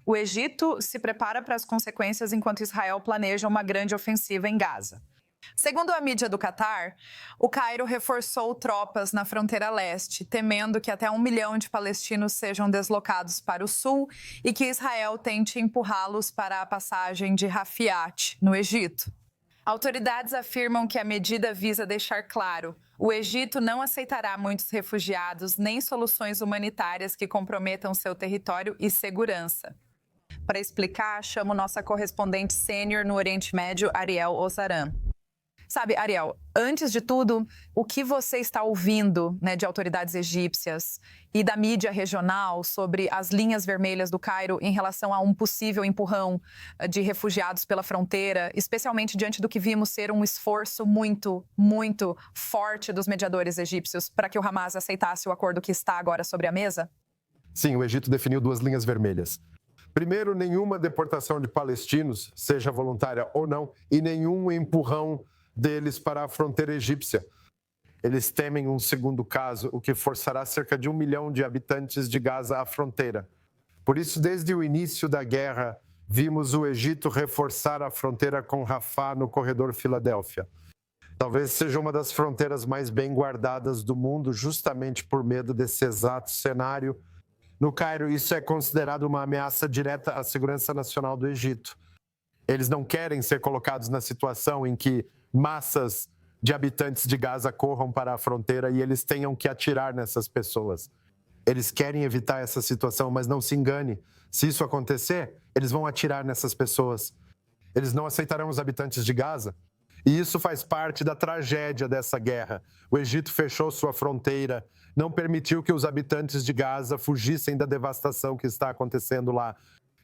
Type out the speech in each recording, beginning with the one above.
O Egito se prepara para as consequências enquanto Israel planeja uma grande ofensiva em Gaza. Segundo a mídia do Catar, o Cairo reforçou tropas na fronteira leste, temendo que até 1 milhão de palestinos sejam deslocados para o sul e que Israel tente empurrá-los para a passagem de Rafiat, no Egito. Autoridades afirmam que a medida visa deixar claro: o Egito não aceitará muitos refugiados nem soluções humanitárias que comprometam seu território e segurança. Para explicar, chamo nossa correspondente sênior no Oriente Médio, Ariel Ozaran. Sabe, Ariel, antes de tudo, o que você está ouvindo, de autoridades egípcias e da mídia regional sobre as linhas vermelhas do Cairo em relação a um possível empurrão de refugiados pela fronteira, especialmente diante do que vimos ser um esforço muito, muito forte dos mediadores egípcios para que o Hamas aceitasse o acordo que está agora sobre a mesa? Sim, o Egito definiu 2 linhas vermelhas. Primeiro, nenhuma deportação de palestinos, seja voluntária ou não, e nenhum empurrão deles para a fronteira egípcia. Eles temem um segundo caso, o que forçará cerca de 1 milhão de habitantes de Gaza à fronteira. Por isso, desde o início da guerra, vimos o Egito reforçar a fronteira com Rafah no corredor Filadélfia. Talvez seja uma das fronteiras mais bem guardadas do mundo, justamente por medo desse exato cenário. No Cairo, isso é considerado uma ameaça direta à segurança nacional do Egito. Eles não querem ser colocados na situação em que massas de habitantes de Gaza corram para a fronteira e eles tenham que atirar nessas pessoas. Eles querem evitar essa situação, mas não se engane. Se isso acontecer, eles vão atirar nessas pessoas. Eles não aceitarão os habitantes de Gaza. E isso faz parte da tragédia dessa guerra. O Egito fechou sua fronteira, não permitiu que os habitantes de Gaza fugissem da devastação que está acontecendo lá.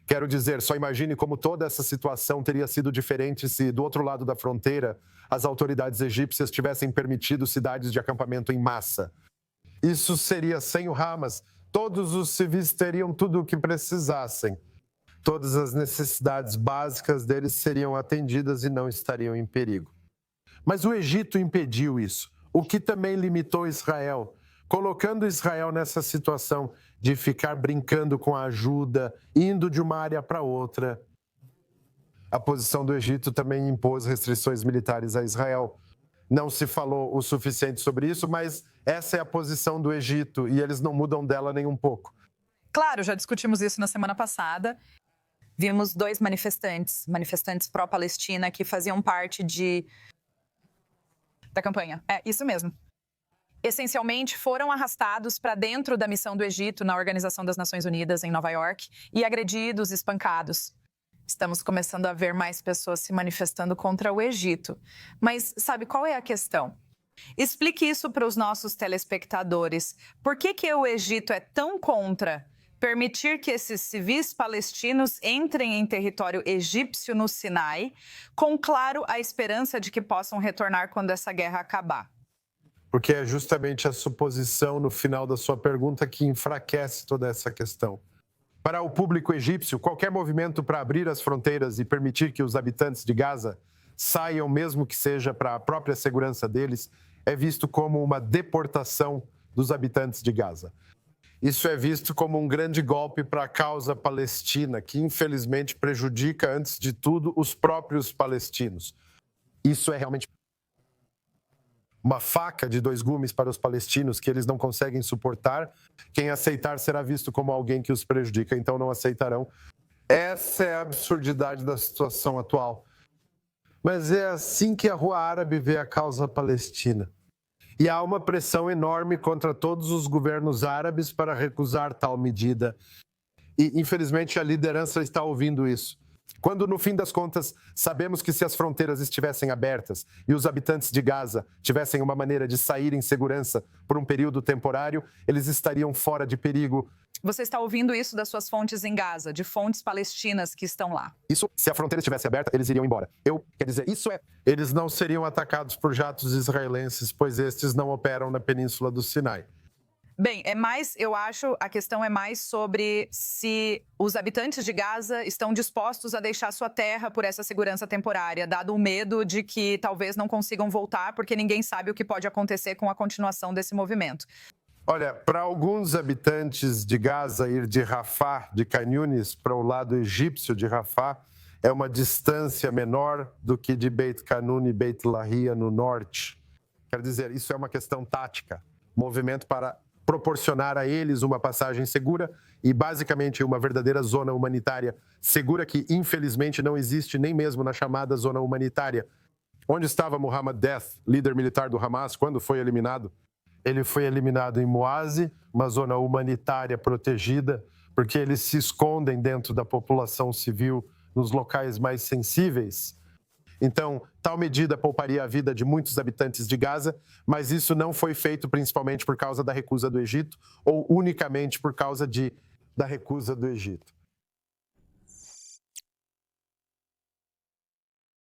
Quero dizer, só imagine como toda essa situação teria sido diferente se, do outro lado da fronteira, as autoridades egípcias tivessem permitido cidades de acampamento em massa. Isso seria sem o Hamas. Todos os civis teriam tudo o que precisassem. Todas as necessidades básicas deles seriam atendidas e não estariam em perigo. Mas o Egito impediu isso, o que também limitou Israel, colocando Israel nessa situação de ficar brincando com a ajuda, indo de uma área para outra. A posição do Egito também impôs restrições militares a Israel. Não se falou o suficiente sobre isso, mas essa é a posição do Egito e eles não mudam dela nem um pouco. Claro, já discutimos isso na semana passada. Vimos 2 manifestantes pró-Palestina que faziam parte da campanha. É, isso mesmo. Essencialmente, foram arrastados para dentro da missão do Egito na Organização das Nações Unidas, em Nova York, e agredidos, espancados. Estamos começando a ver mais pessoas se manifestando contra o Egito. Mas sabe qual é a questão? Explique isso para os nossos telespectadores. Por que o Egito é tão contra permitir que esses civis palestinos entrem em território egípcio no Sinai, com, claro, a esperança de que possam retornar quando essa guerra acabar? Porque é justamente a suposição no final da sua pergunta que enfraquece toda essa questão. Para o público egípcio, qualquer movimento para abrir as fronteiras e permitir que os habitantes de Gaza saiam, mesmo que seja para a própria segurança deles, é visto como uma deportação dos habitantes de Gaza. Isso é visto como um grande golpe para a causa palestina, que infelizmente prejudica, antes de tudo, os próprios palestinos. Isso é realmente uma faca de 2 gumes para os palestinos que eles não conseguem suportar. Quem aceitar será visto como alguém que os prejudica, então não aceitarão. Essa é a absurdidade da situação atual. Mas é assim que a Rua Árabe vê a causa palestina. E há uma pressão enorme contra todos os governos árabes para recusar tal medida. E, infelizmente, a liderança está ouvindo isso. Quando, no fim das contas, sabemos que se as fronteiras estivessem abertas e os habitantes de Gaza tivessem uma maneira de sair em segurança por um período temporário, eles estariam fora de perigo. Você está ouvindo isso das suas fontes em Gaza, de fontes palestinas que estão lá? Isso, se a fronteira estivesse aberta, eles iriam embora. Quer dizer, isso é... Eles não seriam atacados por jatos israelenses, pois estes não operam na Península do Sinai. Bem, eu acho, a questão é mais sobre se os habitantes de Gaza estão dispostos a deixar sua terra por essa segurança temporária, dado o medo de que talvez não consigam voltar, porque ninguém sabe o que pode acontecer com a continuação desse movimento. Olha, para alguns habitantes de Gaza, ir de Rafah, de Khan Yunis, para o lado egípcio de Rafah, é uma distância menor do que de Beit Hanun e Beit Lahia no norte. Quer dizer, isso é uma questão tática, movimento para proporcionar a eles uma passagem segura e, basicamente, uma verdadeira zona humanitária segura que, infelizmente, não existe nem mesmo na chamada zona humanitária. Onde estava Mohammed Death, líder militar do Hamas, quando foi eliminado? Ele foi eliminado em Moase, uma zona humanitária protegida, porque eles se escondem dentro da população civil nos locais mais sensíveis. Então, tal medida pouparia a vida de muitos habitantes de Gaza, mas isso não foi feito principalmente por causa da recusa do Egito ou unicamente por causa da recusa do Egito.